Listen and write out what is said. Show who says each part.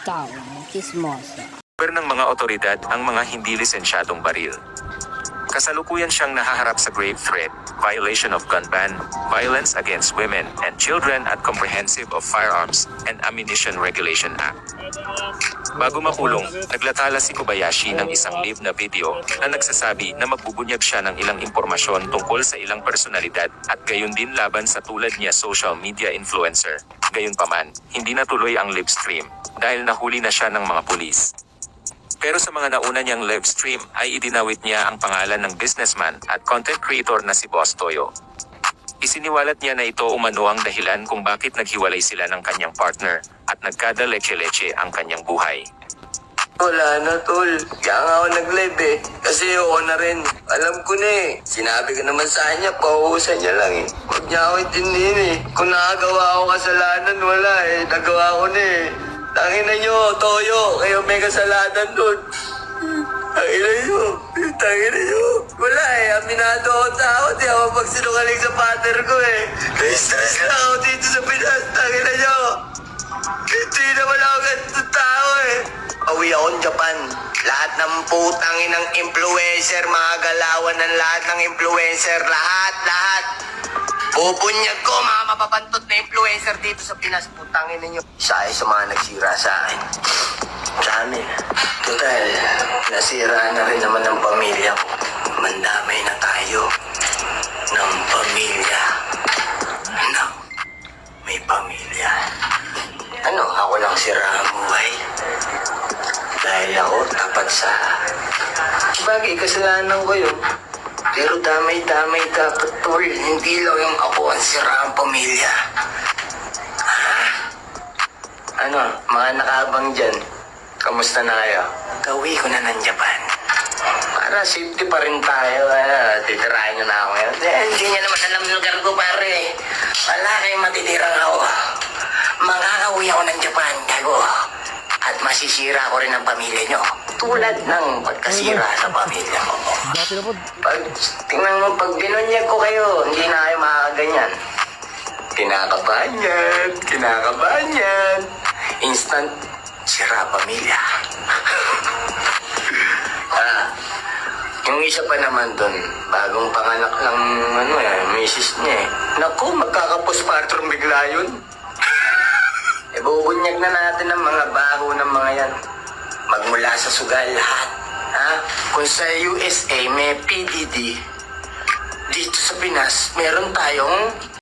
Speaker 1: Tao, chismosa.
Speaker 2: Ng mga otoridad ang mga hindi lisensyadong baril. Kasalukuyan siyang nahaharap sa grave threat, violation of gun ban, violence against women and children at Comprehensive of Firearms and Ammunition Regulation Act. Bago makulong, naglatala si Kobayashi ng isang live na video na nagsasabi na magbubunyag siya ng ilang impormasyon tungkol sa ilang personalidad at gayon din laban sa tulad niya social media influencer. Gayunpaman, hindi natuloy ang live stream dahil nahuli na siya ng mga pulis. Pero sa mga nauna niyang live stream ay idinawit niya ang pangalan ng businessman at content creator na si Boss Toyo. Isiniwalat niya na ito umano ang dahilan kung bakit naghiwalay sila ng kanyang partner at nagkada leche-leche ang kanyang buhay.
Speaker 3: Wala na tol, kaya nga ako nag-live eh. Kasi ako na rin, alam ko na eh. Sinabi ko naman sa kanya, pauusan niya lang eh. Huwag niya ako itindihin eh. Kung nakagawa ako kasalanan, wala eh. Nagawa ko na eh. Tangina nyo, Toyo, kayo may kasalanan doon. Tangina nyo. Wala eh, aminado ako tao. Di ako magsinungaling sa partner ko eh. Na-stress lang ako dito sa Pinas. Tangina nyo. Hindi naman ako ganito tao eh. Pauwi akong Japan. Lahat ng putang inang influencer, mga galawan ng lahat ng influencer, lahat. Bubunyag ko mga mapapantot na influencer dito sa Pinas. Putangin ninyo. Isa ay sa mga nagsira sa akin. Sa amin. Total, nasira na rin naman ng pamilya ko. Mandamay na tayo ng pamilya. No, may pamilya. Ano, ako lang sira ang buhay. Dahil ako tapat sa... Bagay, kasalanan ko yun. Pero damay-damay dapat, tol. Hindi lang yung ako ang sira ang pamilya. Ano, mga nakabang dyan, kamusta na kayo? Gawin ko na ng Japan. Para safety pa rin tayo. Titirahin nyo na ako ngayon. Hindi niya naman alam yung lugar ko, pare. Wala kayong matitirang ako. Makakauwi ako ng Japan, gago. At masisira ko rin ang pamilya nyo. Tulad ng pagkasira sa pamilya ko. Tingnan mo, pag binunyag ko kayo, hindi na kayo makakaganyan. Kinakabahan yan. Instant sira pamilya. Yung isa pa naman dun, bagong panganak ng misis niya eh. Naku, magkakapostpartum bigla yun. Bubunyag na natin ang mga baho ng mga yan. Magmula sa sugal lahat. Kung sa USA may PDD, dito sa Pinas meron tayong